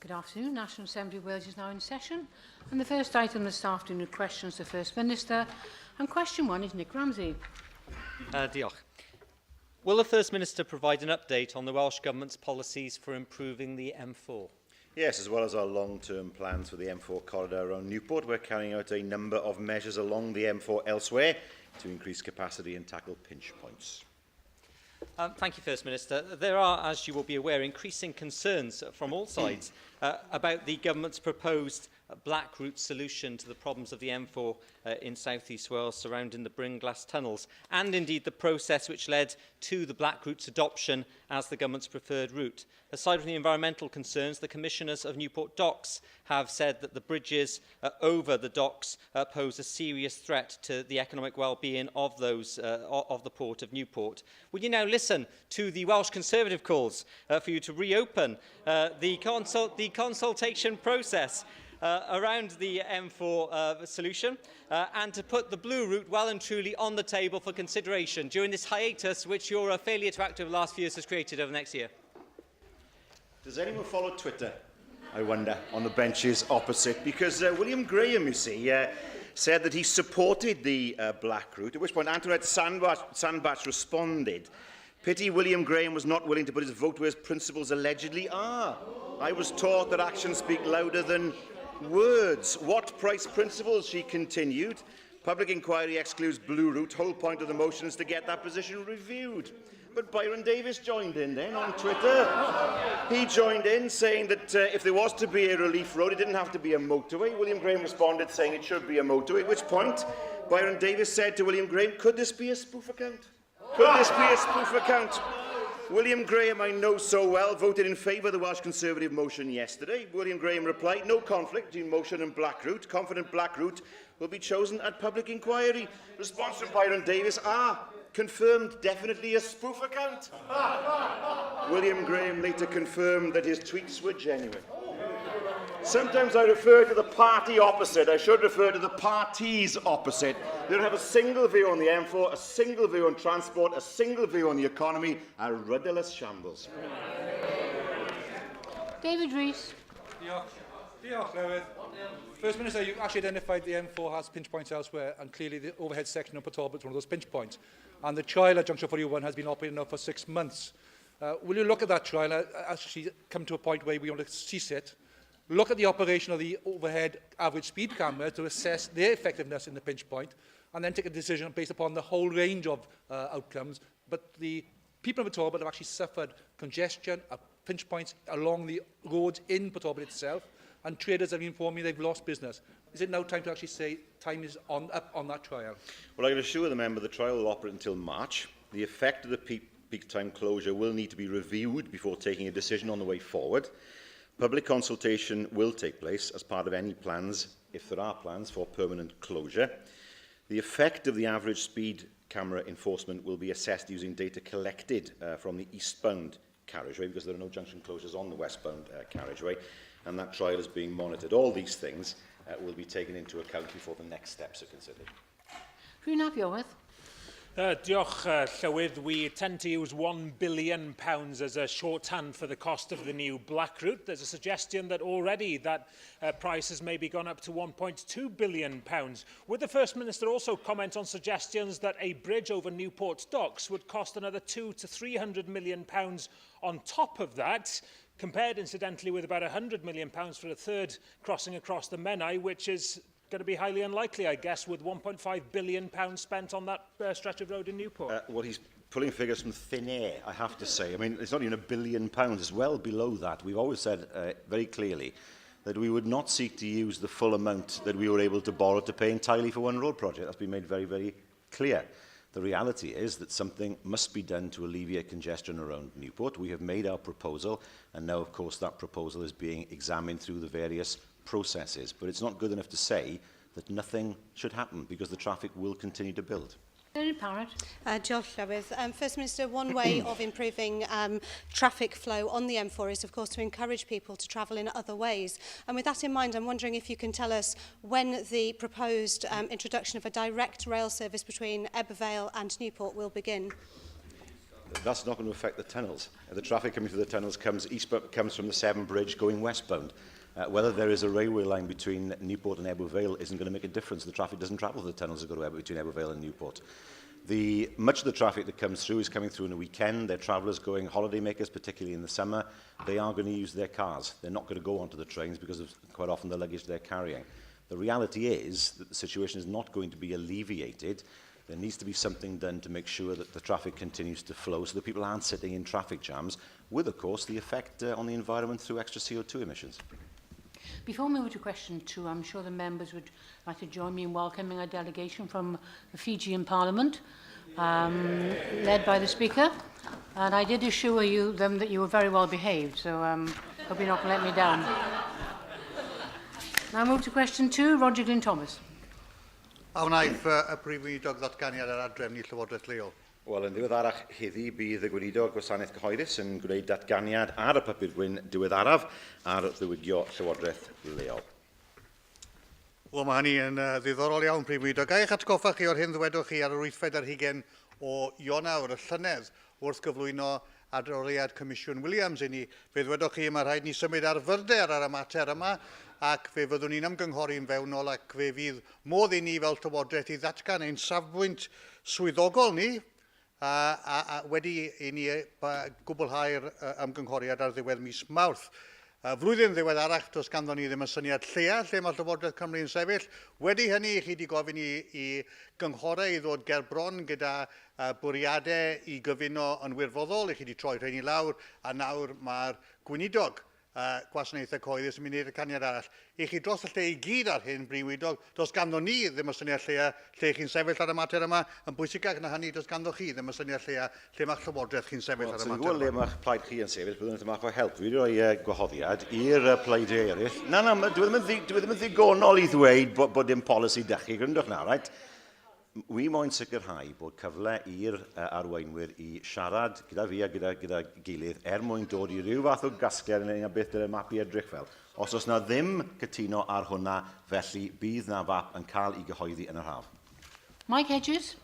Good afternoon. National Assembly of Wales is now in session. And the first item this afternoon are questions to the First Minister. And question 1 is Nick Ramsey. Diolch. Will the First Minister provide an update on the Welsh Government's policies for improving the M4? Yes, as well as our long-term plans for the M4 corridor around Newport, we're carrying out a number of measures along the M4 elsewhere to increase capacity and tackle pinch points. Thank you, First Minister. There are, as you will be aware, increasing concerns from all sides about the Government's proposed black route solution to the problems of the M4 in South East Wales surrounding the Brynglas tunnels, and indeed the process which led to the black route's adoption as the Government's preferred route. Aside from the environmental concerns, the Commissioners of Newport Docks have said that the bridges over the docks pose a serious threat to the economic well-being of the port of Newport. Will you now listen to the Welsh Conservative calls for you to reopen the consultation process around the M4 solution and to put the blue route well and truly on the table for consideration during this hiatus which your failure to act over the last few years has created over next year? Does anyone follow Twitter, I wonder, on the benches opposite? Because William Graham, you see, said that he supported the black route, at which point Antoinette Sandbach responded, "Pity William Graham was not willing to put his vote where his principles allegedly are. I was taught that actions speak louder than words. What price principles?" she continued. "Public inquiry excludes blue route. Whole point of the motion is to get that position reviewed." But Byron Davies joined in then on Twitter. He joined in saying that if there was to be a relief road, it didn't have to be a motorway. William Graham responded saying it should be a motorway, at which point Byron Davies said to William Graham, "Could this be a spoof account? Could this be a spoof account?" William Graham, I know so well, voted in favour of the Welsh Conservative motion yesterday. William Graham replied, "No conflict between motion and black route. Confident black route will be chosen at public inquiry." Response from Byron Davies, confirmed definitely a spoof account. William Graham later confirmed that his tweets were genuine. Sometimes I refer to the party opposite. I should refer to the parties opposite. They don't have a single view on the M4, a single view on transport, a single view on the economy, a rudderless shambles. David Rees. First Minister, you actually identified the M4 has pinch points elsewhere, and clearly the overhead section of Port Talbot is one of those pinch points. And the trial at Junction 41 has been operating now for 6 months. Will you look at that trial, actually come to a point where we want to cease it, look at the operation of the overhead average speed cameras to assess their effectiveness in the pinch point, and then take a decision based upon the whole range of outcomes. But the people of Port Talbot have actually suffered congestion at pinch points along the roads in Port Talbot itself, and traders have informed me they've lost business. Is it now time to actually say time is up on that trial? Well, I can assure the member the trial will operate until March. The effect of the peak time closure will need to be reviewed before taking a decision on the way forward. Public consultation will take place as part of any plans, if there are plans, for permanent closure. The effect of the average speed camera enforcement will be assessed using data collected from the eastbound carriageway, because there are no junction closures on the westbound carriageway, and that trial is being monitored. All these things will be taken into account before the next steps are considered. Rhywun ap Iorwerth. Diolch, Llywydd. We tend to use £1 billion as a shorthand for the cost of the new black route. There's a suggestion that already that price has maybe gone up to £1.2 billion. Would the First Minister also comment on suggestions that a bridge over Newport Docks would cost another £200 to £300 million on top of that, compared incidentally with about £100 million for a third crossing across the Menai, which is going to be highly unlikely, I guess, with £1.5 billion spent on that stretch of road in Newport? Well, he's pulling figures from thin air, I have to say. I mean, it's not even £1 billion, it's well below that. We've always said very clearly that we would not seek to use the full amount that we were able to borrow to pay entirely for one road project. That's been made very, very clear. The reality is that something must be done to alleviate congestion around Newport. We have made our proposal, and now, of course, that proposal is being examined through the various processes. But it's not good enough to say that nothing should happen, because the traffic will continue to build. Parrott. Diolch, Llywydd. First Minister, one way of improving traffic flow on the M4 is, of course, to encourage people to travel in other ways. And with that in mind, I'm wondering if you can tell us when the proposed introduction of a direct rail service between Ebbw Vale and Newport will begin. that's not going to affect the tunnels. The traffic coming through the tunnels comes from the Severn Bridge going westbound. Whether there is a railway line between Newport and Ebbw Vale isn't going to make a difference. The traffic doesn't travel through the tunnels that go to between Ebbw Vale and Newport. Much of the traffic that comes through is coming through in a weekend. They're travellers going, holiday makers, particularly in the summer. They are going to use their cars. They're not going to go onto the trains because of quite often the luggage they're carrying. The reality is that the situation is not going to be alleviated. There needs to be something done to make sure that the traffic continues to flow so that people aren't sitting in traffic jams, with, of course, the effect on the environment through extra CO2 emissions. Before we move to question 2, I'm sure the members would like to join me in welcoming a delegation from the Fijian Parliament, led by the Speaker. And I did assure them that you were very well behaved, so hope you're not going to let me down. Now move to question 2, Roger Glyn Thomas. A wnaeth y Prif Weinidog ddatganiad ar adrefnu Llywodraeth Leol. Wel, yn ddiweddarach heddi bydd y Gweinidog Gwasanaeth Cyhoeddus yn gwneud datganiad ar y papur gwyn diweddaraf ar ddiwygio Llywodraeth Leol. Wel, mae hynny yn ddiddorol iawn, Prif Weinidog. Ga eich atgoffa chi o'r hyn ddwedwch chi ar yr 840 o Ionawr, y llynedd, wrth gyflwyno adroddiad Cwmisiywn Williams i ni. Fe ddwedwch chi, mae rhaid ni symud ar fyrder ar y mater yma, ac fe fyddwn ni'n ymgynghori'n fewnol ac fe fydd modd i ni fel Llywodraeth i ddatgan ein safbwynt swyddogol ni, wedi i ni gwblhau'r ymgynghoriad ar ddiwedd mis Mawrth. Flwyddyn ddiweddarach, does ganddo ni ddim y syniad lleia lle mae Llywodraeth Cymru'n sefyll. Wedi hynny, chi wedi gofyn i gynghorau i ddod ger bron gyda bwriadau i gyfuno yn wirfoddol. I chi wedi troi rhain i lawr, a nawr mae'r Gweinidog gwasanaethau cyhoeddus yn mynd i'r caniad arall. I chi dros y lle i gyd ar hyn, Prif Weinidog, does ganddo ni ddim y syniad lleia lle chi'n sefyll ar y mater yma, yn bwysicach na hynny, does ganddo chi ddim y syniad lleia lle mae'ch Llywodraeth chi'n sefyll ar y mater yma. Le mae'ch plaid chi yn sefyll, byddwn yn math o help. Fi wedi rhoi gwahoddiad i'r pleidau eraill. Dwi ddim yn ddigonol i ddweud bod dim polisi dychu, gryndwch na, right? Wi moyn sicrhau bod cyfle i'r arweinwyr i siarad gyda fi a gyda gilydd mwyn dod i ryw fath o gasgliad yn beth ydych mapu edrych fel. Os oes na ddim cytuno ar hwnna, felly bydd na fap yn cael ei gyhoeddi yn yr haf. Mike Hedges.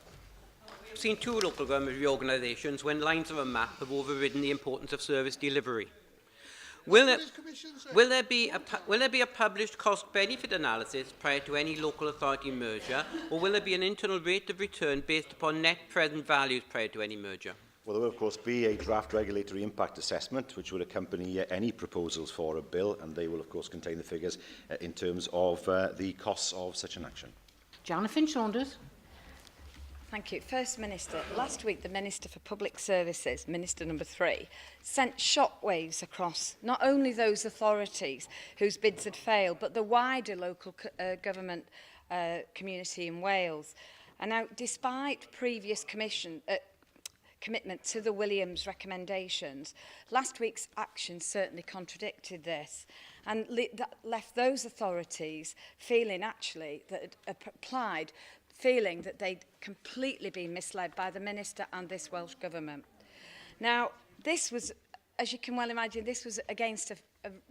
We've seen 2 local government reorganisations when lines of a map have overridden the importance of service delivery. Will there be a published cost-benefit analysis prior to any local authority merger, or will there be an internal rate of return based upon net present values prior to any merger? Well, there will, of course, be a draft regulatory impact assessment which will accompany any proposals for a bill, and they will, of course, contain the figures in terms of the costs of such an action. Jana Finch-Saunders. Thank you. First Minister, last week the Minister for Public Services, Minister number 3, sent shockwaves across not only those authorities whose bids had failed, but the wider local government community in Wales. And now, despite previous commitment to the Williams recommendations, last week's action certainly contradicted this and that left those authorities feeling actually that feeling that they'd completely been misled by the Minister and this Welsh Government. Now, this was, as you can well imagine, this was against a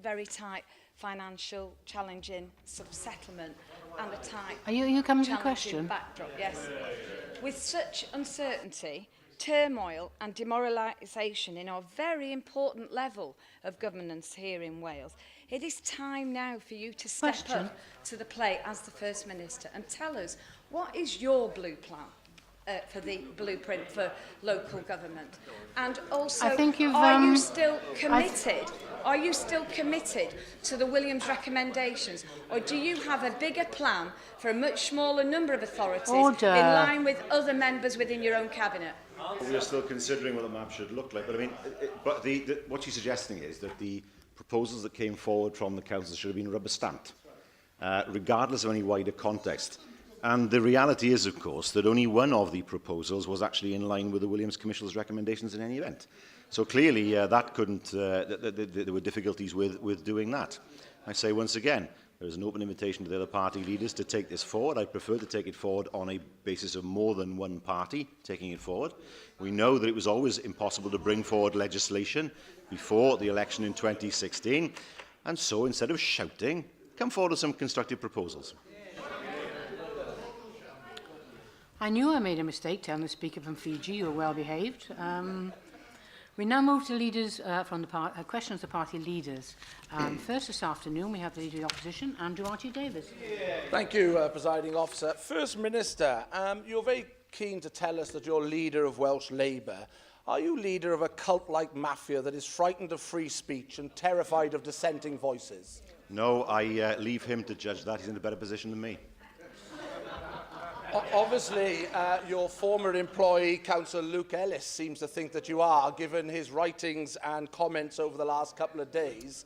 very tight financial, challenging sub-settlement and a tight Are you coming to the question? Backdrop, yes. With such uncertainty, turmoil and demoralisation in our very important level of governance here in Wales, it is time now for you to step up to the plate as the First Minister and tell us what is your blue plan for the blueprint for local government, and also are you still committed? Are you still committed to the Williams recommendations, or do you have a bigger plan for a much smaller number of authorities in line with other members within your own cabinet? We are still considering what the map should look like, but I mean, what she's suggesting is that the proposals that came forward from the council should have been rubber stamped, regardless of any wider context. And the reality is, of course, that only one of the proposals was actually in line with the Williams Commission's recommendations in any event. So clearly, that couldn't. There were difficulties with doing that. I say once again, there is an open invitation to the other party leaders to take this forward. I prefer to take it forward on a basis of more than one party taking it forward. We know that it was always impossible to bring forward legislation before the election in 2016, and so instead of shouting, come forward with some constructive proposals. I knew I made a mistake telling the Speaker from Fiji you were well behaved. We now move to leaders from the questions of party leaders. First this afternoon we have the Leader of the Opposition, Andrew Archie-Davis. Thank you, Presiding Officer. First Minister, you're very keen to tell us that you're leader of Welsh Labour. Are you leader of a cult-like mafia that is frightened of free speech and terrified of dissenting voices? No, I leave him to judge that. He's in a better position than me. Obviously, your former employee, Counsel Luke Ellis, seems to think that you are, given his writings and comments over the last couple of days,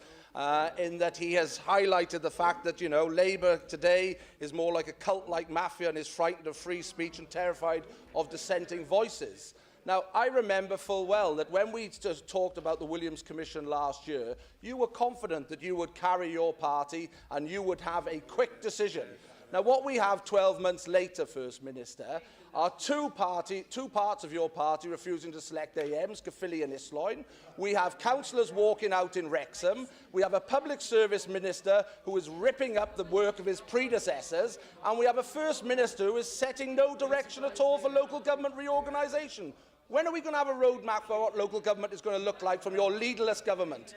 in that he has highlighted the fact that, you know, Labour today is more like a cult-like mafia and is frightened of free speech and terrified of dissenting voices. Now, I remember full well that when we just talked about the Williams Commission last year, you were confident that you would carry your party and you would have a quick decision. Now, what we have 12 months later, First Minister, are two parts of your party refusing to select AMs, Cyflwynir and Islwyn. We have councillors walking out in Wrexham. We have a public service minister who is ripping up the work of his predecessors. And we have a First Minister who is setting no direction at all for local government reorganisation. When are we going to have a roadmap for what local government is going to look like from your leaderless government?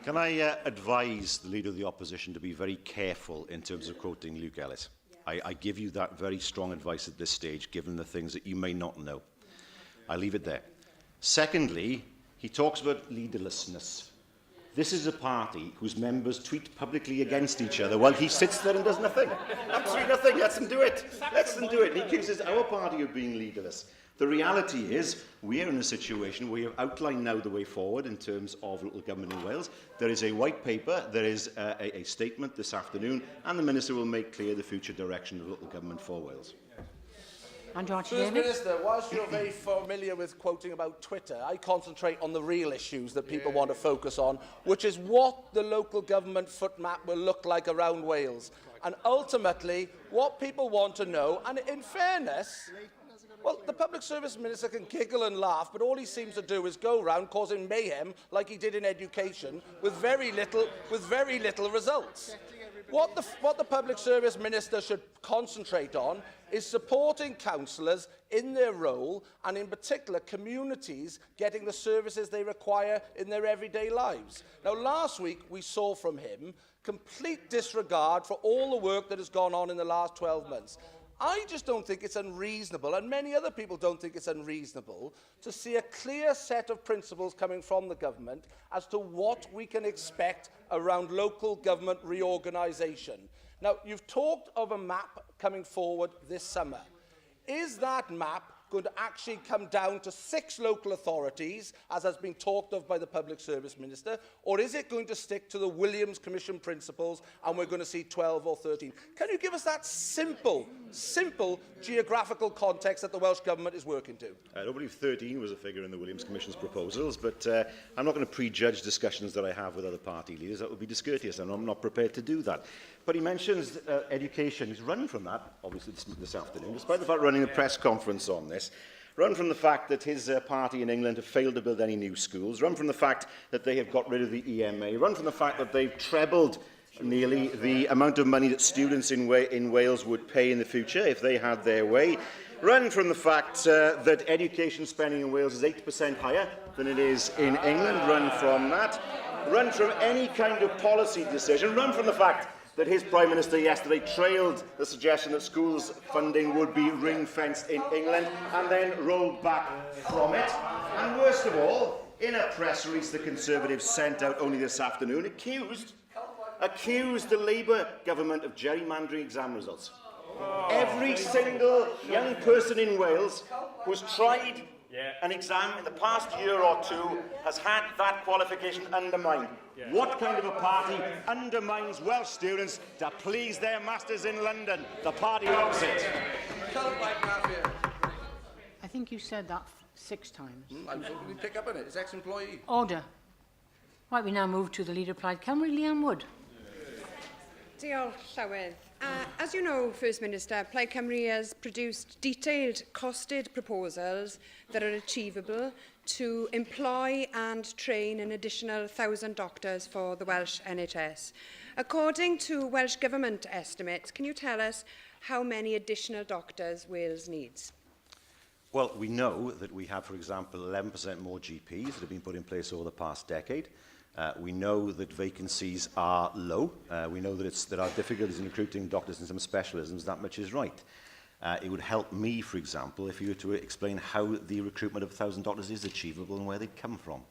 Can I advise the Leader of the Opposition to be very careful in terms of quoting Luke Ellis? I give you that very strong advice at this stage, given the things that you may not know. I leave it there. Secondly, he talks about leaderlessness. This is a party whose members tweet publicly against each other while he sits there and does nothing. Absolutely nothing. Let them do it. Let them do it. And he accuses our party of being leaderless. The reality is we are in a situation where we have outlined now the way forward in terms of local government in Wales. There is a white paper, there is a statement this afternoon, and the Minister will make clear the future direction of local government for Wales. First Minister, whilst you're very familiar with quoting about Twitter, I concentrate on the real issues that people want to focus on, which is what the local government footmap will look like around Wales. And ultimately, what people want to know, and in fairness, well, the Public Service Minister can giggle and laugh, but all he seems to do is go around causing mayhem like he did in education with very little results. What the Public Service Minister should concentrate on is supporting councillors in their role and in particular communities getting the services they require in their everyday lives. Now, last week we saw from him complete disregard for all the work that has gone on in the last 12 months. I just don't think it's unreasonable, and many other people don't think it's unreasonable, to see a clear set of principles coming from the government as to what we can expect around local government reorganisation. Now, you've talked of a map coming forward this summer. Is that map going to actually come down to 6 local authorities, as has been talked of by the Public Service Minister, or is it going to stick to the Williams Commission principles and we're going to see 12 or 13? Can you give us that simple geographical context that the Welsh Government is working to? I don't believe 13 was a figure in the Williams Commission's proposals, but I'm not going to prejudge discussions that I have with other party leaders. That would be discourteous, and I'm not prepared to do that. But he mentions education. He's run from that, obviously, this afternoon, despite the fact running a press conference on this. Run from the fact that his party in England have failed to build any new schools. Run from the fact that they have got rid of the EMA. Run from the fact that they've trebled nearly the amount of money that students in Wales would pay in the future if they had their way. Run from the fact that education spending in Wales is 8% higher than it is in England. Run from that. Run from any kind of policy decision. Run from the fact that his Prime Minister yesterday trailed the suggestion that schools funding would be ring-fenced in England and then rolled back from it. And worst of all, in a press release the Conservatives sent out only this afternoon, accused the Labour government of gerrymandering exam results. Every single young person in Wales who's tried an exam in the past year or two has had that qualification undermined. What kind of a party undermines Welsh students to please their masters in London? The party opposite. I think you said that 6 times. We pick up on it. It's ex-employee. Order. Right, we now move to the Leader of Plaid Cymru, Liam Wood. Diolch, Llywedd. As you know, First Minister, Plaid Cymru has produced detailed, costed proposals that are achievable to employ and train an additional 1,000 doctors for the Welsh NHS. According to Welsh Government estimates, can you tell us how many additional doctors Wales needs? Well, we know that we have, for example, 11% more GPs that have been put in place over the past decade. We know that vacancies are low. We know that there are difficulties in recruiting doctors in some specialisms. That much is right. It would help me, for example, if you were to explain how the recruitment of 1,000 doctors is achievable and where they come from.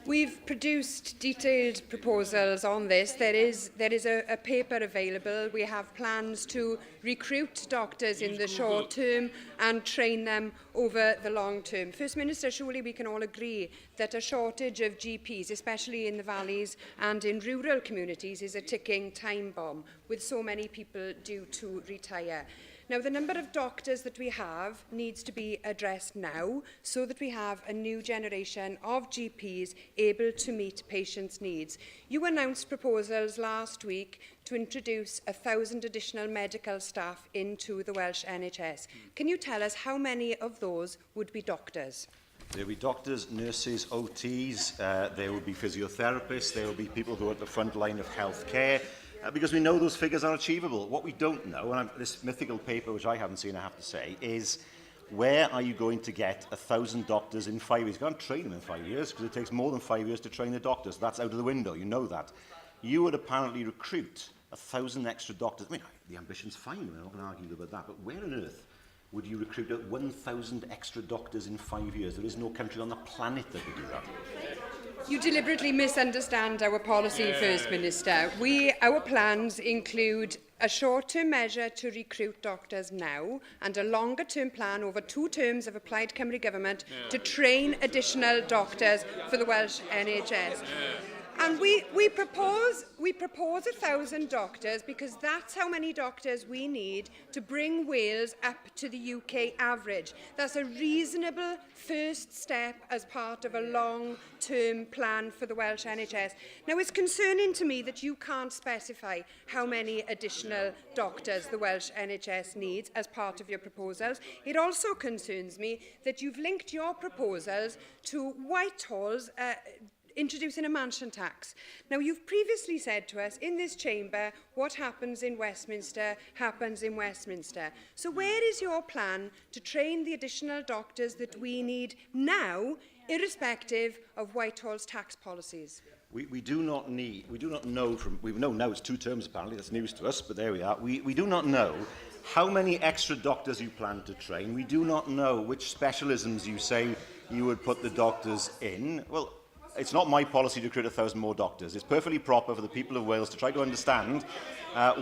We've produced detailed proposals on this. There is a paper available. We have plans to recruit doctors in the short term and train them over the long term. First Minister, surely we can all agree that a shortage of GPs, especially in the valleys and in rural communities, is a ticking time bomb, with so many people due to retire. Now, the number of doctors that we have needs to be addressed now so that we have a new generation of GPs able to meet patients' needs. You announced proposals last week to introduce 1,000 additional medical staff into the Welsh NHS. Can you tell us how many of those would be doctors? There will be doctors, nurses, OTs, there will be physiotherapists, there will be people who are at the front line of healthcare. Because we know those figures are achievable. What we don't know, and this mythical paper, which I haven't seen, I have to say, is where are you going to get 1,000 doctors in 5 years? You can't train them in 5 years because it takes more than 5 years to train the doctors. That's out of the window, you know that. You would apparently recruit 1,000 extra doctors. I mean, the ambition's fine, we're not going to argue about that, but where on earth would you recruit 1,000 extra doctors in 5 years? There is no country on the planet that would do that. You deliberately misunderstand our policy, First Minister. Our plans include a short-term measure to recruit doctors now and a longer-term plan over 2 terms of a Plaid Cymru government to train additional doctors for the Welsh NHS. And we propose 1,000 doctors because that's how many doctors we need to bring Wales up to the UK average. That's a reasonable first step as part of a long-term plan for the Welsh NHS. Now, it's concerning to me that you can't specify how many additional doctors the Welsh NHS needs as part of your proposals. It also concerns me that you've linked your proposals to Whitehall's introducing a mansion tax. Now, you've previously said to us in this chamber, what happens in Westminster happens in Westminster. So where is your plan to train the additional doctors that we need now, irrespective of Whitehall's tax policies? We do not know we know now it's 2 terms apparently, that's news to us, but there we are. We do not know how many extra doctors you plan to train. We do not know which specialisms you say you would put the doctors in. Well, it's not my policy to recruit 1,000 more doctors. It's perfectly proper for the people of Wales to try to understand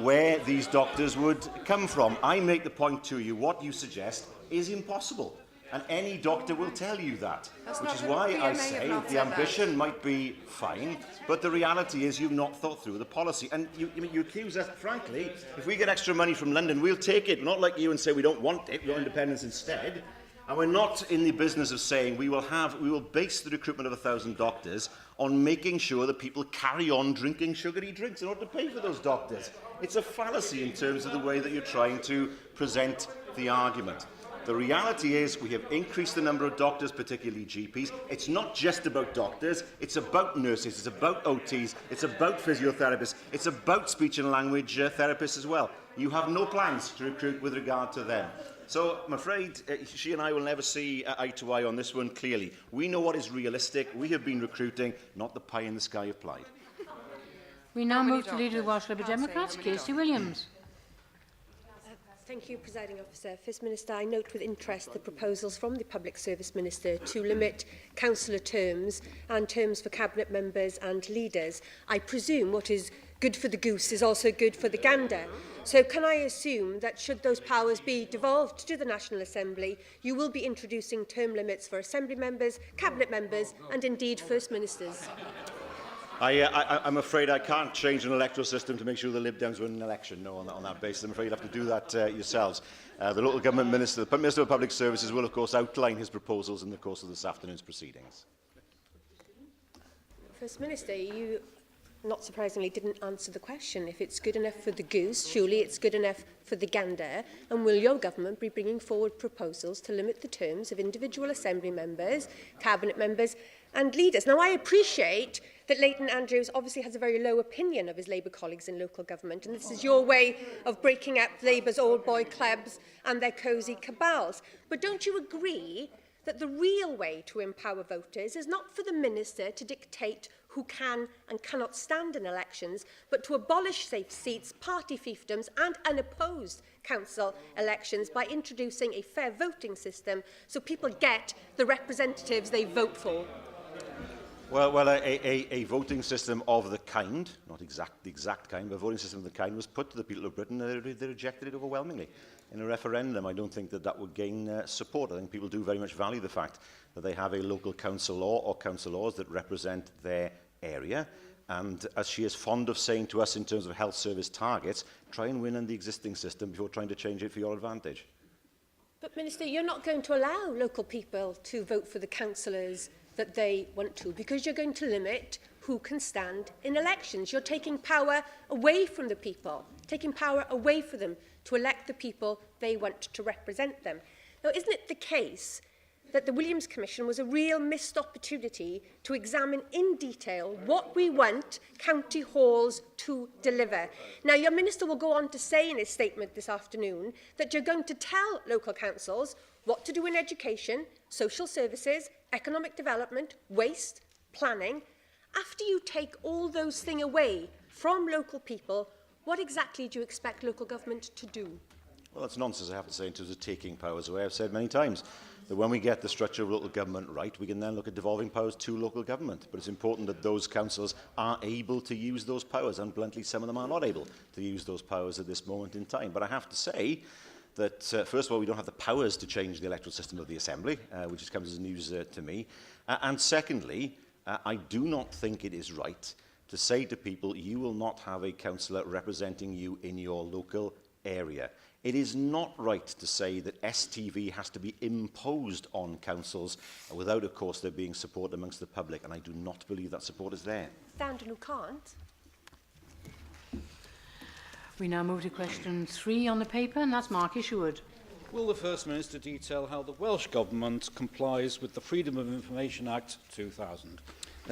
where these doctors would come from. I make the point to you, what you suggest is impossible. And any doctor will tell you that. Which is why I say the ambition might be fine, but the reality is you've not thought through the policy. And you accuse us, frankly, if we get extra money from London, we'll take it. We're not like you and say we don't want it, we want independence instead. And we're not in the business of saying we will base the recruitment of 1,000 doctors on making sure that people carry on drinking sugary drinks in order to pay for those doctors. It's a fallacy in terms of the way that you're trying to present the argument. The reality is we have increased the number of doctors, particularly GPs. It's not just about doctors, it's about nurses, it's about OTs, it's about physiotherapists, it's about speech and language therapists as well. You have no plans to recruit with regard to them. So I'm afraid she and I will never see eye to eye on this one clearly. We know what is realistic. We have been recruiting, not the pie in the sky of Plaid. We now move to Leader of the Welsh Labour Democrats, Casey Williams. Thank you, Presiding Officer. First Minister, I note with interest the proposals from the Public Service Minister to limit councillor terms and terms for cabinet members and leaders. I presume what is good for the goose is also good for the gander. So can I assume that should those powers be devolved to the National Assembly, you will be introducing term limits for Assembly members, cabinet members and indeed First Ministers? I'm afraid I can't change an electoral system to make sure the Lib Dems win an election. No, on that basis. I'm afraid you'll have to do that yourselves. The local government minister, the Minister of Public Services, will of course outline his proposals in the course of this afternoon's proceedings. First Minister, you, not surprisingly, didn't answer the question. If it's good enough for the goose, surely it's good enough for the gander. And will your government be bringing forward proposals to limit the terms of individual Assembly members, cabinet members and leaders? Now, I appreciate that Leighton Andrews obviously has a very low opinion of his Labour colleagues in local government, and this is your way of breaking up Labour's old boy clubs and their cosy cabals. But don't you agree that the real way to empower voters is not for the minister to dictate who can and cannot stand in elections, but to abolish safe seats, party fiefdoms and unopposed council elections by introducing a fair voting system so people get the representatives they vote for? Well, a voting system of the kind, not the exact kind, but a voting system of the kind was put to the people of Britain. They rejected it overwhelmingly. In a referendum, I don't think that would gain support. I think people do very much value the fact that they have a local council law or council laws that represent their area. And as she is fond of saying to us in terms of health service targets, try and win in the existing system before trying to change it for your advantage. But, Minister, you're not going to allow local people to vote for the councillors that they want to, because you're going to limit who can stand in elections. You're taking power away from the people, taking power away from them to elect the people they want to represent them. Now, isn't it the case that the Williams Commission was a real missed opportunity to examine in detail what we want county halls to deliver? Now, your minister will go on to say in his statement this afternoon that you're going to tell local councils what to do in education, social services, economic development, waste, planning. After you take all those things away from local people, what exactly do you expect local government to do? Well, that's nonsense, I have to say, in terms of taking powers away. I've said many times that when we get the structure of local government right, we can then look at devolving powers to local government. But it's important that those councils are able to use those powers, and bluntly, some of them are not able to use those powers at this moment in time. But I have to say that, first of all, we don't have the powers to change the electoral system of the Assembly, which comes as news to me. And secondly, I do not think it is right to say to people, you will not have a councillor representing you in your local area. It is not right to say that STV has to be imposed on councils without, of course, there being support amongst the public, and I do not believe that support is there. Stand who can't. We now move to question 3 on the paper, and that's Mark Isherwood. Will the First Minister detail how the Welsh Government complies with the Freedom of Information Act 2000?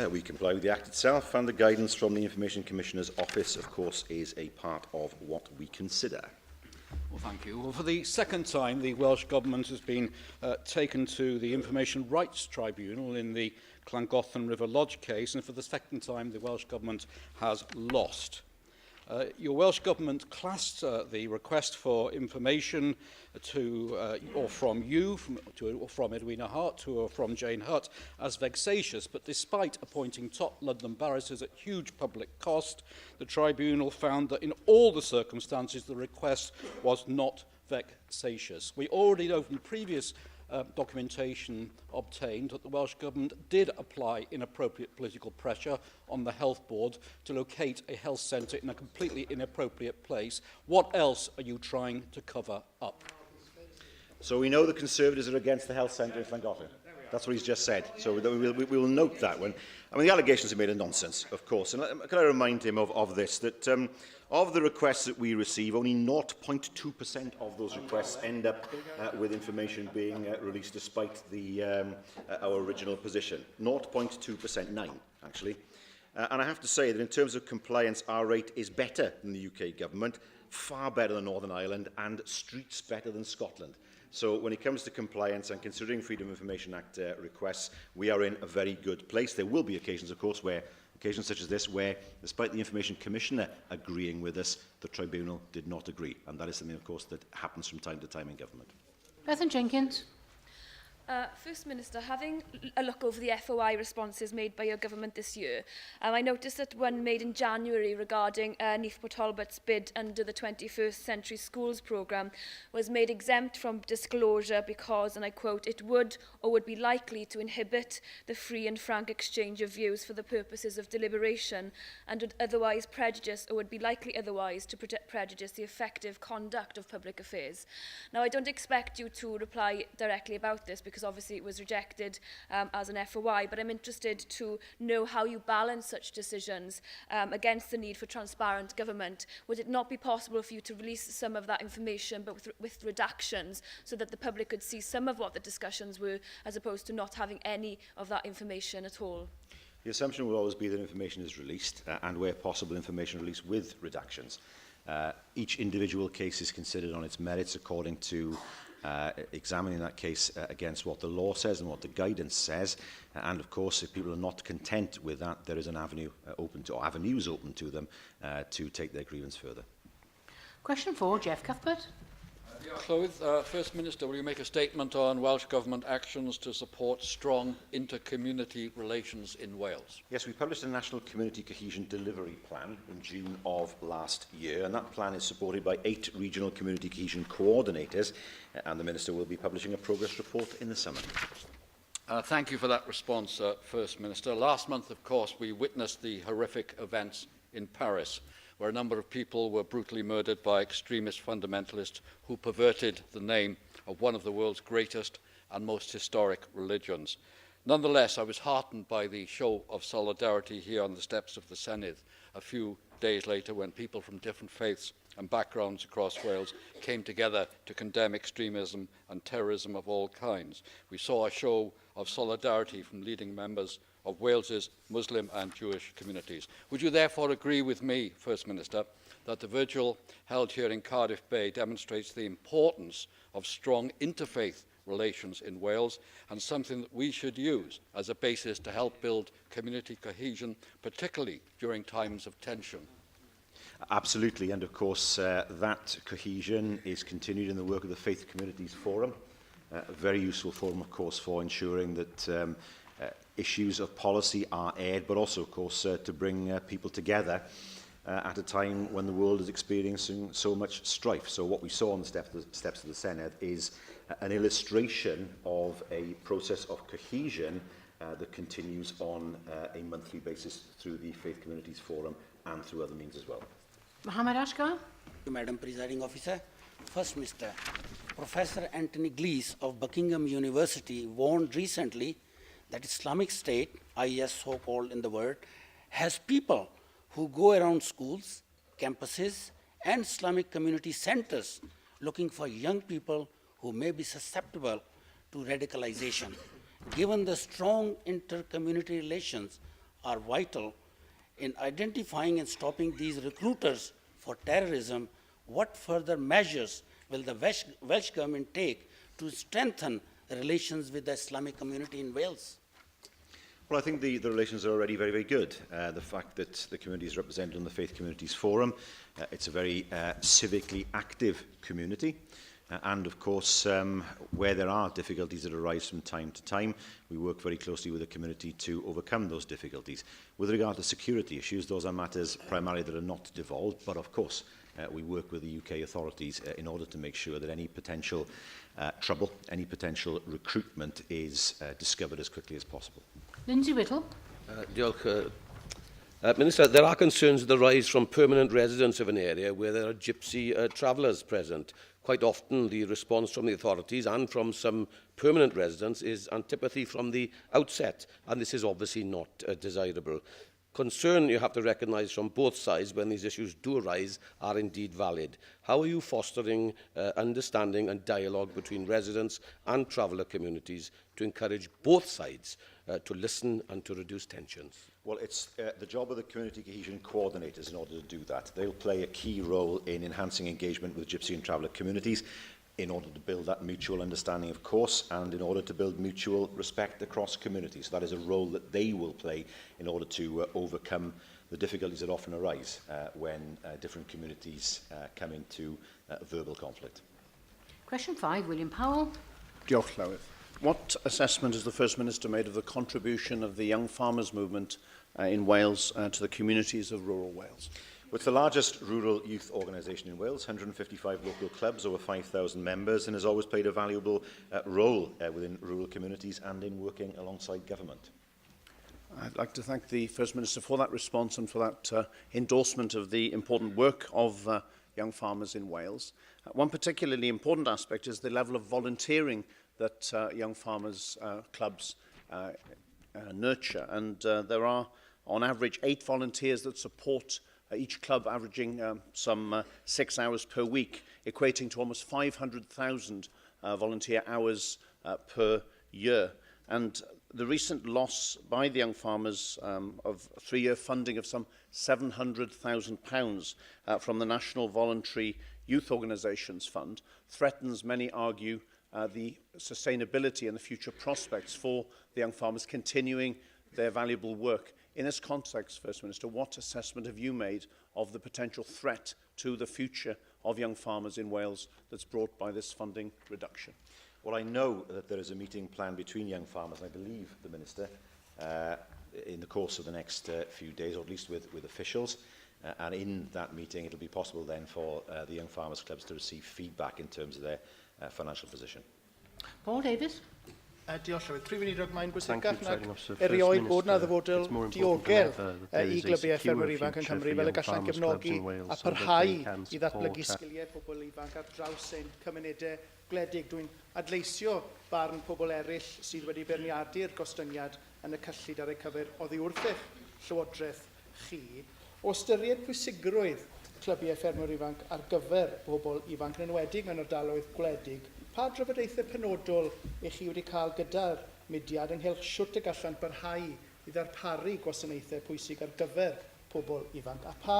We comply with the Act itself, and the guidance from the Information Commissioner's Office, of course, is a part of what we consider. Well, thank you. Well, for the second time, the Welsh Government has been taken to the Information Rights Tribunal in the Llangollen River Lodge case, and for the second time, the Welsh Government has lost. Your Welsh Government classed the request for information or from Edwina Hart or from Jane Hutt as vexatious, but despite appointing top London barristers at huge public cost, the tribunal found that in all the circumstances the request was not vexatious. We already know from previous documentation obtained that the Welsh Government did apply inappropriate political pressure on the Health Board to locate a health centre in a completely inappropriate place. What else are you trying to cover up? So we know the Conservatives are against the health centre in Llangollen. That's what he's just said. So we will note that one. I mean, the allegations are made of nonsense, of course. And can I remind him of this, that of the requests that we receive, only 0.2% of those requests end up with information being released despite our original position. 0.2%, 9, actually. And I have to say that in terms of compliance, our rate is better than the UK government, far better than Northern Ireland, and streets better than Scotland. So when it comes to compliance and considering Freedom of Information Act requests, we are in a very good place. There will be occasions, of course, occasions such as this, where, despite the Information Commissioner agreeing with us, the Tribunal did not agree. And that is something, of course, that happens from time to time in government. Bethan Jenkins. First Minister, having a look over the FOI responses made by your government this year, I noticed that one made in January regarding Neath Talbot's bid under the 21st Century Schools programme was made exempt from disclosure because, and I quote, it would or would be likely to inhibit the free and frank exchange of views for the purposes of deliberation and would otherwise prejudice or would be likely otherwise to prejudice the effective conduct of public affairs. Now, I don't expect you to reply directly about this because obviously it was rejected as an FOI, but I'm interested to know how you balance such decisions against the need for transparent government. Would it not be possible for you to release some of that information but with redactions so that the public could see some of what the discussions were as opposed to not having any of that information at all? The assumption will always be that information is released, and where possible, information released with redactions. Each individual case is considered on its merits according to examining that case against what the law says and what the guidance says. And of course, if people are not content with that, there is an avenue open to, or avenues open to them to take their grievance further. Question 4, Jeff Cuthbert. Llywydd, First Minister, will you make a statement on Welsh Government actions to support strong inter-community relations in Wales? Yes, we published a National Community Cohesion Delivery Plan in June of last year, and that plan is supported by 8 regional community cohesion coordinators, and the Minister will be publishing a progress report in the summer. Thank you for that response, First Minister. Last month, of course, we witnessed the horrific events in Paris, where a number of people were brutally murdered by extremist fundamentalists who perverted the name of one of the world's greatest and most historic religions. Nonetheless, I was heartened by the show of solidarity here on the steps of the Senedd a few days later, when people from different faiths and backgrounds across Wales came together to condemn extremism and terrorism of all kinds. We saw a show of solidarity from leading members of Wales's Muslim and Jewish communities. Would you therefore agree with me, First Minister, that the vigil held here in Cardiff Bay demonstrates the importance of strong interfaith relations in Wales, and something that we should use as a basis to help build community cohesion, particularly during times of tension? Absolutely, and of course that cohesion is continued in the work of the Faith Communities Forum, a very useful forum, of course, for ensuring that issues of policy are aired, but also, of course, to bring people together at a time when the world is experiencing so much strife. So what we saw on the steps of the Senedd is an illustration of a process of cohesion that continues on a monthly basis through the Faith Communities Forum and through other means as well. Mohammed Ashgar. Madam Presiding Officer, First Minister, Professor Anthony Glees of Buckingham University warned recently that Islamic State, IS so-called in the word, has people who go around schools, campuses, and Islamic community centers looking for young people who may be susceptible to radicalization. Given the strong inter-community relations are vital in identifying and stopping these recruiters for terrorism, what further measures will the Welsh Government take to strengthen relations with the Islamic community in Wales? Well, I think the relations are already very, very good. The fact that the community is represented on the Faith Communities Forum, it's a very civically active community. And of course, where there are difficulties that arise from time to time, we work very closely with the community to overcome those difficulties. With regard to security issues, those are matters primarily that are not devolved, but of course, we work with the UK authorities in order to make sure that any potential trouble, any potential recruitment is discovered as quickly as possible. Lindsay Whittle. Minister, there are concerns that arise from permanent residents of an area where there are gypsy travellers present. Quite often the response from the authorities and from some permanent residents is antipathy from the outset, and this is obviously not desirable. Concern you have to recognise from both sides when these issues do arise are indeed valid. How are you fostering understanding and dialogue between residents and traveller communities to encourage both sides to listen and to reduce tensions? Well, it's the job of the community cohesion coordinators in order to do that. They'll play a key role in enhancing engagement with gypsy and traveller communities in order to build that mutual understanding, of course, and in order to build mutual respect across communities. So that is a role that they will play in order to overcome the difficulties that often arise when different communities come into verbal conflict. Question 5, William Powell. Diolch, Llywydd. What assessment has the First Minister made of the contribution of the young farmers movement in Wales to the communities of rural Wales? It's the largest rural youth organisation in Wales, 155 local clubs, over 5,000 members, and has always played a valuable role within rural communities and in working alongside government. I'd like to thank the First Minister for that response and for that endorsement of the important work of young farmers in Wales. One particularly important aspect is the level of volunteering that young farmers clubs nurture, and there are on average 8 volunteers that support each club, averaging some 6 hours per week, equating to almost 500,000 volunteer hours per year. And the recent loss by the young farmers of 3-year funding of some £700,000 from the National Voluntary Youth Organisations Fund threatens, many argue, the sustainability and the future prospects for the young farmers continuing their valuable work. In this context, First Minister, what assessment have you made of the potential threat to the future of young farmers in Wales that's brought by this funding reduction? Well, I know that there is a meeting planned between young farmers, I believe, the Minister, in the course of the next few days, or at least with officials. And in that meeting, it'll be possible then for the young farmers clubs to receive feedback in terms of their financial position. Paul Davies. Diolch Llywydd. Prif Weinidog, mae'n bwysicach nag erioed bod na ddyfodol diogel I glybiau ffermwyr ifanc yn Cymru fel y gallan gefnogi a parhau I ddatblygu sgiliau pobl ifanc ar draws ein cymunedau gwledig. Dwi'n adleisio barn pobl eraill sydd wedi beirniadu'r gostyngiad yn y cyllid ar eu cyfer oddi wrth eich llywodraeth chi. O ystyried pwysigrwydd clybiau ffermwyr ifanc ar gyfer pobl ifanc yn enwedig mewn ardaloedd gwledig, pa drafodaethau penodol eich chi wedi cael gyda'r mudiad ynghylch siwt y gallant barhau I ddarparu gwasanaethau pwysig ar gyfer pobl ifanc? A pa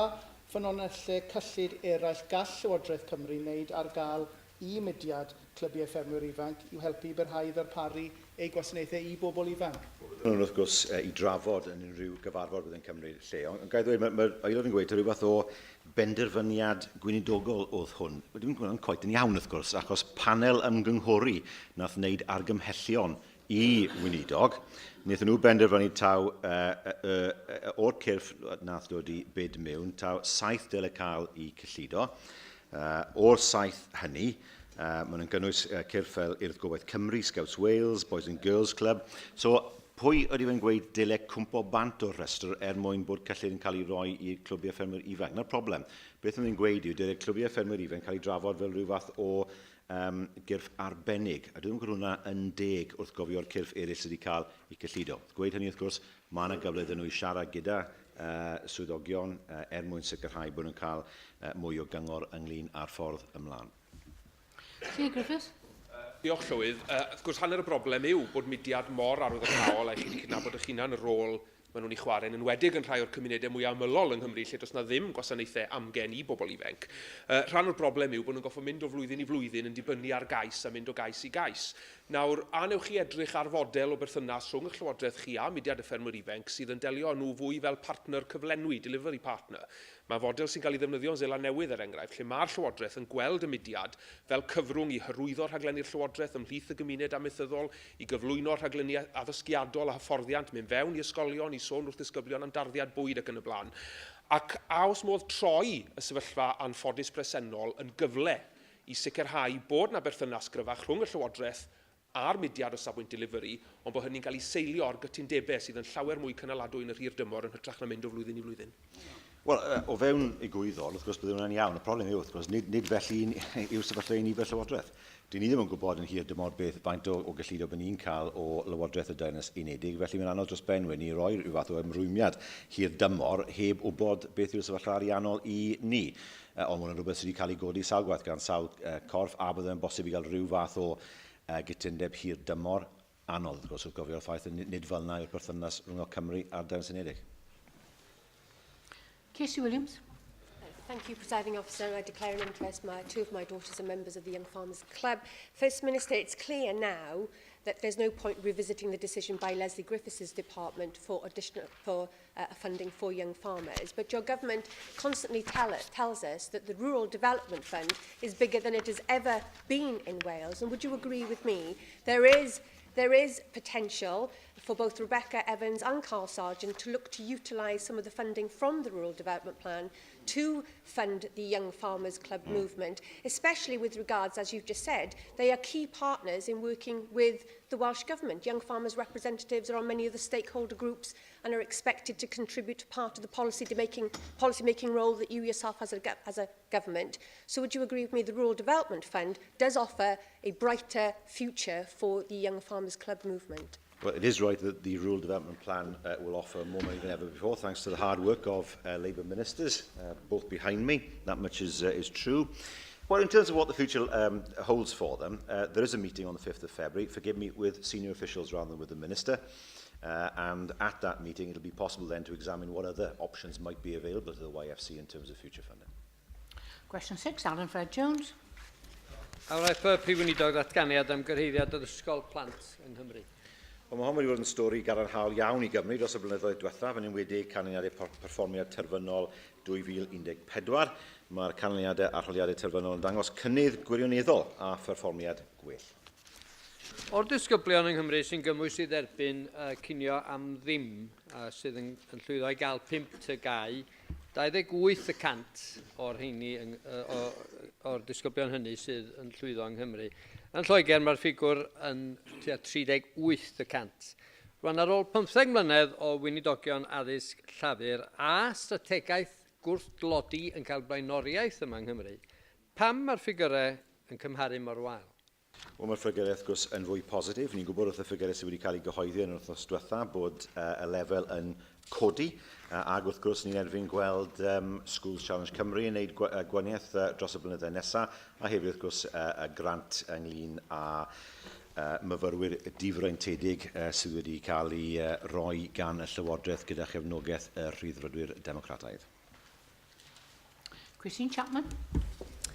ffynonellau cyllid eraill gall Llywodraeth Cymru wneud ar gael I mudiad clybiau ffermwyr ifanc i'w helpu barhau ddarparu eu gwasanaethau I bobl ifanc? Wrth gwrs, I drafod yn unrhyw gyfarfod bydd yn Cymru lle. Ond gael ddweud, mae'r aelod yn gweud rhywbeth o benderfyniad gweinidogol oedd hwn. Dwi'n gwneud yn coet yn iawn, wrth gwrs, achos panel ymgynghori nath wneud argymhellion I Weinidog. Wnaethon nhw benderfynu taw o'r cyrff nath dod I bid mewn, taw 7 dyle cael I cyllido. O'r 7 hynny, maen nhw'n gynnwys cyrff fel Urdd Gobaith Cymru, Scouts Wales, Boys and Girls Club. So, pwy ydy fe'n gweud dyle cwmpo bant o'r rhestr mwyn bod cyllid yn cael ei roi I clwbiau ffermwyr ifanc? Na'r problem. Beth ydyn nhw'n gweud yw dyle clwbiau ffermwyr ifanc cael ei drafod fel rhyw fath o gyrff arbennig. A dwi'n gwybod hwnna yn deg wrth gofio'r cyrff eraill sydd wedi cael ei cyllido. Gweud hynny, wrth gwrs, mae yna gyfle iddyn nhw I siarad gyda swyddogion mwyn sicrhau bod nhw'n cael mwy o gyngor ynglyn â'r ffordd ymlaen. Sir Griffiths. Diolch Llywydd. Wrth gwrs, hanner y broblem yw bod mudiad mor arwyddocaol a chi wedi cydnabod eich hunan y rôl maen nhw'n ei chwarae yn enwedig yn rhai o'r cymunedau mwy amylol yng Nghymru lle does na ddim gwasanaethau amgen I bobl ifanc. Rhan o'r broblem yw bod nhw'n goffo mynd o flwyddyn I flwyddyn yn dibynnu ar gais a mynd o gais I gais. Nawr, anewch chi edrych ar fodel o berthynas rhwng y Llywodraeth chi a mudiad y ffermwyr ifanc sydd yn delio â nhw fwy fel partner cyflenwi, delivery partner. Mae fodel sy'n cael ei ddefnyddio yn Zela Newydd enghraifft, lle mae'r Llywodraeth yn gweld y mudiad fel cyfrwng I hyrwyddo rhaglennu'r Llywodraeth ymhlith y gymuned amaethyddol, I gyflwyno rhaglennu addysgiadol a hyfforddiant, mynd fewn I ysgolion, I sôn wrth ddisgyblion am darddiad bwyd ac yn y blaen. Ac a os modd troi y sefyllfa anffodus presennol yn gyfle I sicrhau bod na berthynas gryfach rhwng y Llywodraeth a'r mudiad o safbwynt delivery, ond bod hynny'n cael ei seilio ar gytundebau sydd yn llawer mwy cynaladwy yn yr hir dymor yn hytrach na mynd o flwyddyn I flwyddyn. Wel, o fewn I gwyddor, wrth gwrs bydd hwnna'n iawn. Y problem yw, wrth gwrs, nid felly yw sefyllfa I ni fel Llywodraeth. Dyn ni ddim yn gwybod yn hir dymor beth faint o gyllido bydd ni'n cael o Lywodraeth y Deyrnas Unedig, felly mae'n anodd dros benwyn I roi rhyw fath o ymrwymiad hir dymor heb wybod beth yw'r sefyllfa ariannol I ni. Ond mae'n rhywbeth sydd wedi cael ei godi I sawl gwaith gan sawl corff a byddai'n bosib I gael rhyw fath o gytundeb hir dymor anodd, wrth gwrs, wrth gofio'r ffaith nid fel yna yw'r perthynas rhwng Cymru a'r Deyrnas Unedig. Casey Williams. Thank you, Presiding Officer. I declare an interest. Two of my daughters are members of the Young Farmers Club. First Minister, it's clear now that there's no point revisiting the decision by Leslie Griffiths' department for funding for young farmers. But your government constantly tells us that the Rural Development Fund is bigger than it has ever been in Wales. And would you agree with me? There is potential for both Rebecca Evans and Carl Sargent to look to utilise some of the funding from the Rural Development Plan to fund the Young Farmers Club movement, especially with regards, as you've just said, they are key partners in working with the Welsh Government. Young farmers' representatives are on many of the stakeholder groups and are expected to contribute to part of the policy-making role that you yourself as a government. So would you agree with me the Rural Development Fund does offer a brighter future for the Young Farmers Club movement? Well, it is right that the Rural Development Plan will offer more money than ever before, thanks to the hard work of Labour ministers, both behind me. That much is true. Well, in terms of what the future holds for them, there is a meeting on the 5th of February, forgive me, with senior officials rather than with the Minister. And at that meeting, it'll be possible then to examine what other options might be available to the YFC in terms of future funding. Question 6, Alan Fred Jones. Awr Prif Weinidog ddatganiad am gyrheiddiad yr ysgol plant yn Nghymru. Mae hwn wedi bod yn stori gadarnhaol iawn i Gymru dros y blynyddoedd diwethaf, yn enwedig canlyniadau perfformiad terfynol 2014. Mae'r canlyniadau arholiadau terfynol yn dangos cynnydd gwirioneddol a perfformiad gwell. O'r disgyblion yng Nghymru sy'n gymwys i dderbyn cinio am ddim sydd yn llwyddo i gael 5 tygau, 28% o'r heini o'r disgyblion hynny sydd yn llwyddo yng Nghymru. Yn Lloegr mae'r ffigwr yn 38%. Rwan ar ôl 15 mlynedd o weinidogion addysg llafur a strategaeth gwrthdlodi yn cael blaenoriaeth yma yng Nghymru, pam mae'r ffigurau yn cymharu mor wael? Wel, mae'r ffigurau wrth gwrs yn fwy positif. Ni'n gwybod wrth y ffigurau sydd wedi cael eu gyhoeddi yn yr wythnos diwethaf bod y lefel yn codi. Ac wrth gwrs ni'n erbyn gweld Schools Challenge Cymru yn gwneud gwaniaeth dros y blynyddoedd nesaf, a hefyd wrth gwrs y grant ynglyn â myfyrwyr difreintiedig sydd wedi cael ei roi gan y Llywodraeth gyda chefnogaeth y Rhyddfrydwyr Democrataidd. Christine Chapman.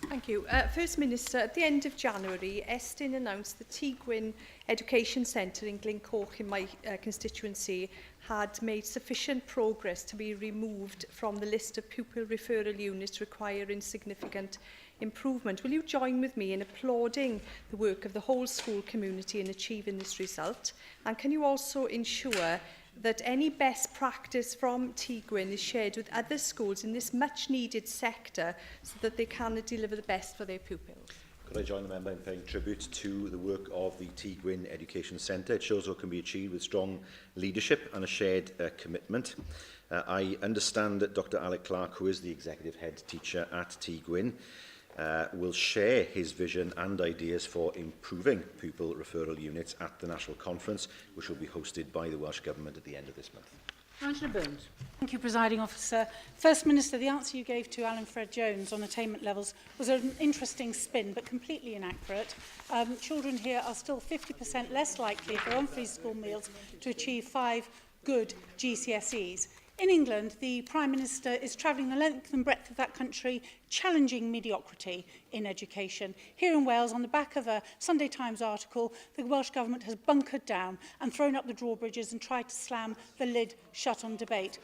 Thank you. First Minister, at the end of January, Estyn announced the Tŷ Education Centre in Glencoch in my constituency had made sufficient progress to be removed from the list of pupil referral units requiring significant improvement. Will you join with me in applauding the work of the whole school community in achieving this result? And can you also ensure that any best practice from Tŷ is shared with other schools in this much needed sector so that they can deliver the best for their pupils? Could I join the member in paying tribute to the work of the Tŷ Education Centre? It shows what can be achieved with strong leadership and a shared commitment. I understand that Dr Alec Clark, who is the executive head teacher at Tŷ will share his vision and ideas for improving pupil referral units at the National Conference, which will be hosted by the Welsh Government at the end of this month. Angela Burns. Thank you, Presiding Officer. First Minister, the answer you gave to Alan Fred Jones on attainment levels was an interesting spin, but completely inaccurate. Children here are still 50% less likely, if they're on free school meals, to achieve 5 good GCSEs. In England, the Prime Minister is travelling the length and breadth of that country, challenging mediocrity in education. Here in Wales, on the back of a Sunday Times article, the Welsh Government has bunkered down and thrown up the drawbridges and tried to slam the lid shut on debate.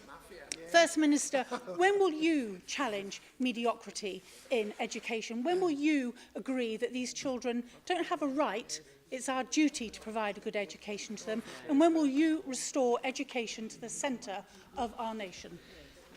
First Minister, when will you challenge mediocrity in education? When will you agree that these children don't have a right, it's our duty to provide a good education to them? And when will you restore education to the centre of our nation?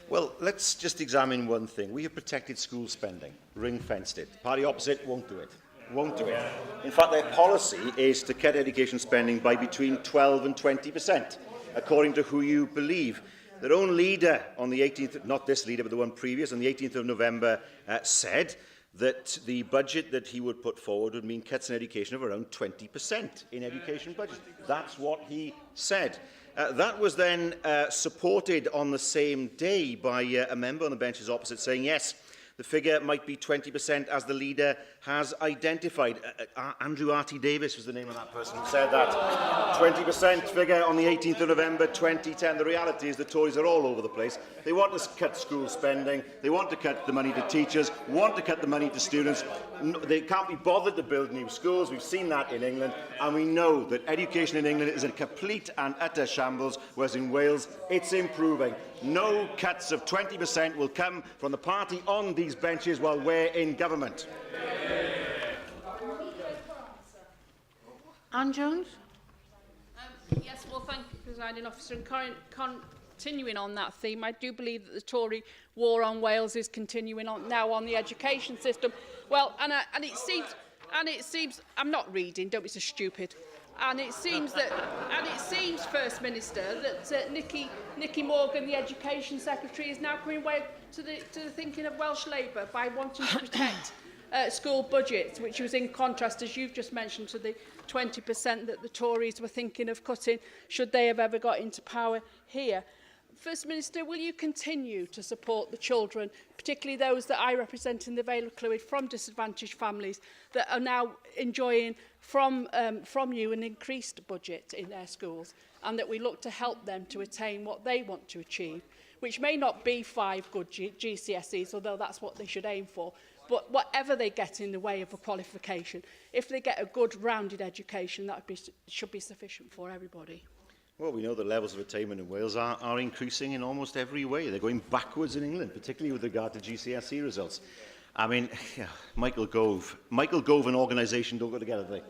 Well, let's just examine one thing. We have protected school spending, ring-fenced it. The party opposite won't do it. Won't do it. In fact, their policy is to cut education spending by between 12 and 20%, according to who you believe. Their own leader on the 18th, not this leader, but the one previous, on the 18th of November, said that the budget that he would put forward would mean cuts in education of around 20% in education budget. That's what he said. That was then supported on the same day by a member on the benches opposite saying, yes, the figure might be 20% as the leader has identified. Andrew R.T. Davis was the name of that person who said that. 20% figure on the 18th of November 2010. The reality is the Tories are all over the place. They want to cut school spending. They want to cut the money to teachers, want to cut the money to students. They can't be bothered to build new schools. We've seen that in England. And we know that education in England is a complete and utter shambles, whereas in Wales it's improving. No cuts of 20% will come from the party on these benches while we're in government. Anne Jones. Yes, well, thank you, Presiding Officer. And continuing on that theme, I do believe that the Tory war on Wales is continuing on now on the education system. Well, and it seems, I'm not reading, don't be so stupid. And it seems that, First Minister, that Nicky Morgan, the Education Secretary, is now coming away to the thinking of Welsh Labour by wanting to protect school budgets, which was in contrast, as you've just mentioned, to the 20% that the Tories were thinking of cutting should they have ever got into power here. First Minister, will you continue to support the children, particularly those that I represent in the Vale of Clwyd from disadvantaged families that are now enjoying from you an increased budget in their schools, and that we look to help them to attain what they want to achieve, which may not be 5 good GCSEs, although that's what they should aim for, but whatever they get in the way of a qualification, if they get a good rounded education, that should be sufficient for everybody. Well, we know the levels of attainment in Wales are increasing in almost every way. They're going backwards in England, particularly with regard to GCSE results. I mean, yeah, Michael Gove and organisation don't go together, do they,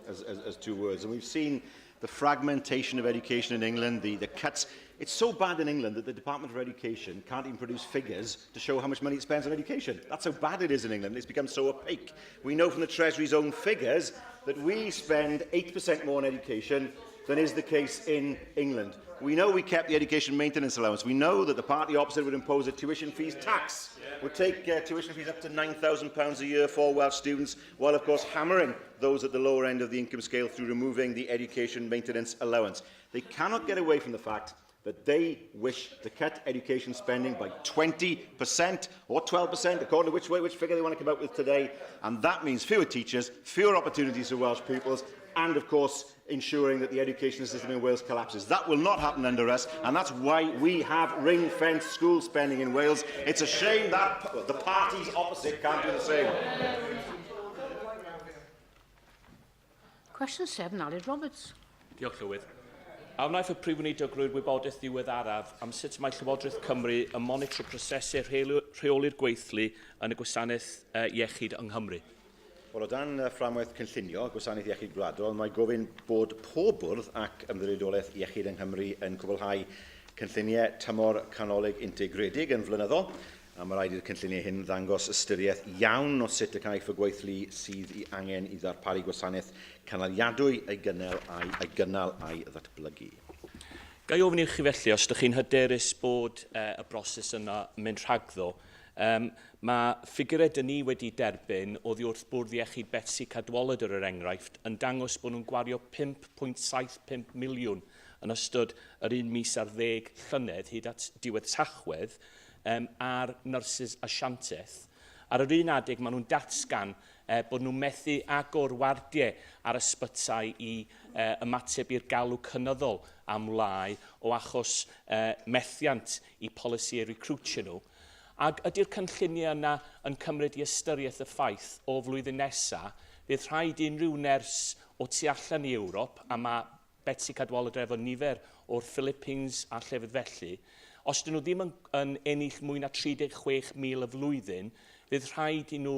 as two words. And we've seen the fragmentation of education in England, the cuts. It's so bad in England that the Department for Education can't even produce figures to show how much money it spends on education. That's how bad it is in England. It's become so opaque. We know from the Treasury's own figures that we spend 8% more on education than is the case in England. We know we kept the education maintenance allowance. We know that the party opposite would impose a tuition fees tax, would take tuition fees up to £9,000 a year for Welsh students, while of course hammering those at the lower end of the income scale through removing the education maintenance allowance. They cannot get away from the fact that they wish to cut education spending by 20% or 12%, according to which figure they want to come up with today. And that means fewer teachers, fewer opportunities for Welsh pupils, and, of course, ensuring that the education system in Wales collapses. That will not happen under us, and that's why we have ring-fenced school spending in Wales. It's a shame that the parties opposite can't do the same. Question 7, Aled Roberts. Diolch, Llywydd. A wnaeth y Prif Weinidog rwy'r wybodaeth ddiweddaraf am sut mae Llywodraeth Cymru yn monitro prosesau rheoli'r gweithlu yn y gwasanaeth iechyd yng Nghymru. Wel, o dan fframwaith cynllunio, gwasanaeth iechyd gwladol, mae gofyn bod pob bwrdd ac ymddiriedolaeth iechyd yng Nghymru yn cwblhau cynlluniau tymor canolig integredig yn flynyddol, a mae rhaid i'r cynlluniau hyn ddangos ystyriaeth iawn o sut y caiff y gweithlu sydd i angen i ddarparu gwasanaeth canaliadwy ei gynnal a'i ddatblygu. Gai ofyn i'ch chi felly, os ydych chi'n hyderus bod y broses yna yn mynd rhagddo, mae ffigurau dyn ni wedi derbyn oddi wrth bwrdd iechyd Betsy Cadwaladr yr enghraifft yn dangos bod nhw'n gwario 5.75 miliwn yn ystod yr un mis ar 10 llynedd hyd at diwedd Tachwedd ar nyrsys asiantaeth. Ar yr un adeg, maen nhw'n datgan bod nhw'n methu agor wardiau ar ysbytau i ymateb i'r galw cynyddol am lai o achos methiant i polisiau recrwtio nhw. Ac ydy'r cynlluniau yna yn cymryd i ystyriaeth y ffaith o flwyddyn nesaf, bydd rhaid unrhyw nyrs o tu allan i Ewrop, a mae Betsy Cadwaladr efo nifer o'r Philippines a llefydd felly, os dyn nhw ddim yn ennill mwy na 36,000 y flwyddyn, bydd rhaid i nhw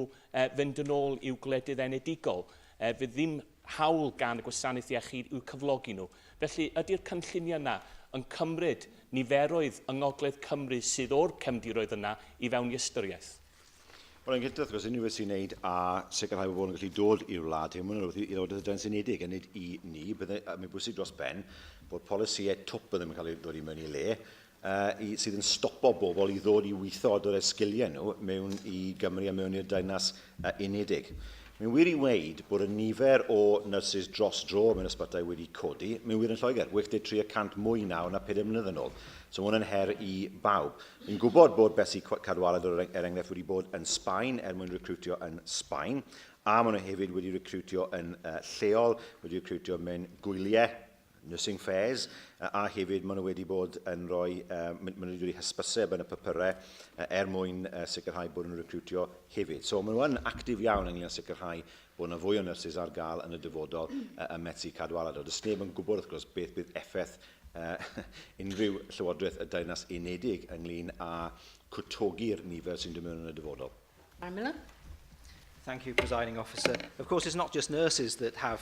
fynd yn ôl i'w gwledydd enedigol. Fydd ddim hawl gan y gwasanaeth iechyd i'w cyflogi nhw. Felly, ydy'r cynlluniau yna yn cymryd niferoedd yng Ngogledd Cymru sydd o'r cefndiroedd yna i fewn i ystyriaeth? Wel, yn gyntaf, wrth gwrs, unrhyw beth sy'n gwneud a sicrhau bod yn gallu dod i'r wlad hyn, mae'n rhywbeth i Llywodraeth y Draws Unedig, a nid i ni. Mae'n bwysig dros ben bod polisïau twp yn cael ei ddod i mewn i le, sydd yn stopo bobl i ddod i weithio o'r esgiliau nhw mewn i Gymru a mewn i'r Deyrnas Unedig. Mae'n wir i weid bod y nifer o nyrsys dros dro mewn ysbytau wedi codi. Mae'n wir yn Lloegr, 83% mwy nawr na 5 mlynedd yn ôl. So mae hwn yn her i bawb. Mae'n gwybod bod Betsy Cadwaladr enghraifft wedi bod yn Sbaen mwyn recrwtio yn Sbaen, a maen nhw hefyd wedi recrwtio yn lleol, wedi recrwtio mewn gwyliau, nursing fairs, a hefyd maen nhw wedi bod yn rhoi, maen nhw wedi hysbyseb yn y papurau mwyn sicrhau bod nhw'n recrwtio hefyd. So maen nhw yn actif iawn ynglyn â sicrhau bod yna fwy o nyrsys ar gael yn y dyfodol y Betsy Cadwaladr. Does neb yn gwybod, wrth gwrs, beth bydd effaith unrhyw Llywodraeth y Deyrnas Unedig ynglyn â cwtogi'r nifer sy'n dod mewn yn y dyfodol. Miller. Thank you, Presiding Officer. Of course, it's not just nurses that have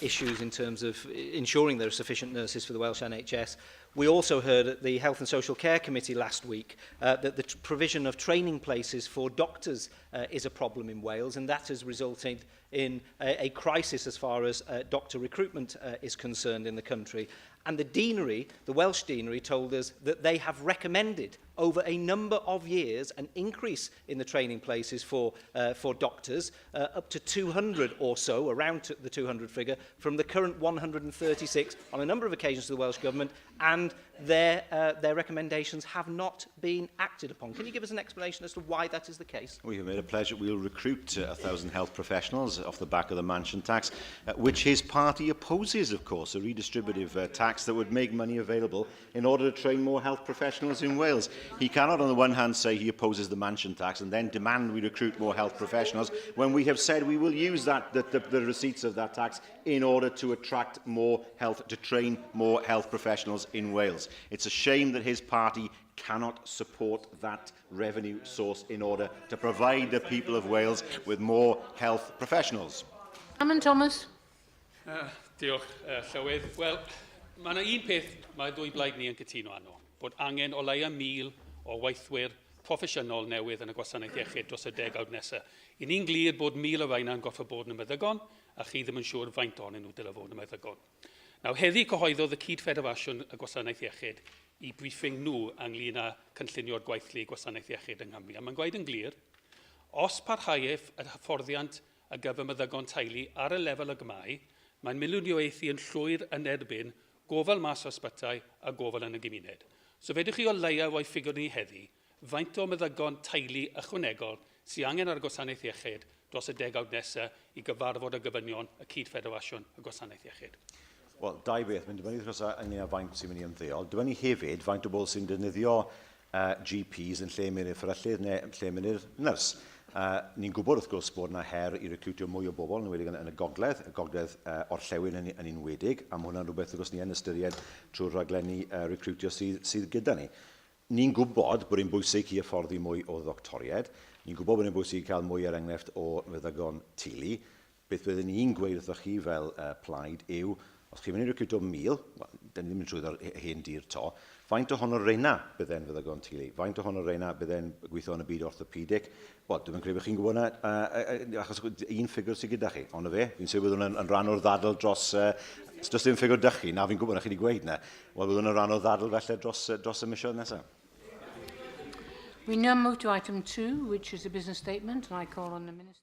issues in terms of ensuring there are sufficient nurses for the Welsh NHS. We also heard at the Health and Social Care Committee last week that the provision of training places for doctors is a problem in Wales, and that has resulted in a crisis as far as doctor recruitment is concerned in the country. And the Deanery, the Welsh Deanery, told us that they have recommended over a number of years an increase in the training places for doctors, up to 200 or so, around the 200 figure, from the current 136 on a number of occasions to the Welsh Government, and their recommendations have not been acted upon. Can you give us an explanation as to why that is the case? We have made a pledge that we will recruit 1,000 health professionals off the back of the mansion tax, which his party opposes, of course, a redistributive tax that would make money available in order to train more health professionals in Wales. He cannot, on the one hand, say he opposes the mansion tax and then demand we recruit more health professionals when we have said we will use the receipts of that tax in order to attract more health, to train more health professionals in Wales. It's a shame that his party cannot support that revenue source in order to provide the people of Wales with more health professionals. Thomas. Diolch, Llywydd. Wel, mae yna un peth mae ddwy blaid ni yn cytuno arno, bod angen o leia 1,000 o weithwyr proffesiynol newydd yn y gwasanaeth iechyd dros y degawd nesaf. I ni'n glir bod 1,000 o feina yn goffa bod yn y meddygon, a chi ddim yn siŵr faint ohonyn nhw dylai fod yn y meddygon. Nawr, heddi cyhoeddodd y Cydffederasiwn y Gwasanaeth Iechyd i briefing nhw ynglyn â cynllunio'r gweithlu gwasanaeth iechyd yng Nghymru. A mae'n gweud yn glir, os parhaiaeth y hyfforddiant y gyfer meddygon teulu ar y lefel y gmau, mae'n milwnioethu yn llwyr yn erbyn gofal mas o ysbytau a gofal yn y gymuned. So fedrwch chi o leia o'i ffigwr ni heddi, faint o meddygon teulu ychwanegol sydd angen ar y gwasanaeth iechyd dros y degawd nesaf i gyfarfod y gofynion y Cydffederasiwn y Gwasanaeth Iechyd. Wel, dau beth, mae'n dibynnu wrth ynglyn â faint sy'n mynd i ymddeol. Dibynnu hefyd faint o bobl sy'n defnyddio GPs yn lle mynd i'r fferyllydd neu lle mynd i'r nyrs. Ni'n gwybod wrth gwrs bod yna her i recrwtio mwy o bobl, yn wedi yn y gogledd orllewin yn enwedig, a mae hwnna'n rhywbeth wrth gwrs ni yn ystyried trwy'r rhaglenni recrwtio sydd gyda ni. Ni'n gwybod bod e'n bwysig i hyfforddi mwy o ddoctoried, ni'n gwybod bod e'n bwysig i cael mwy ar enghraifft o feddygon teulu. Beth byddwn ni'n gweud wrthoch chi fel plaid yw, os chi'n mynd i recrwtio 1,000, dyn ni ddim yn trwy'r hen dir to, faint ohono'r reina bydde'n feddygon teulu? Faint ohono'r reina bydde'n gweithio yn y byd orthopedic? Wel, dwi'n credu bod chi'n gwybod yna, achos un ffigwr sydd gyda chi, ond fe, fi'n sef byddwn yn rhan o'r ddadl dros, dros dim ffigwr dych chi, na fi'n gwybod na chi wedi gweud yna, wel byddwn yn rhan o'r ddadl felly dros y misiodd nesaf. We now move to item 2, which is a business statement, and I call on the Minister.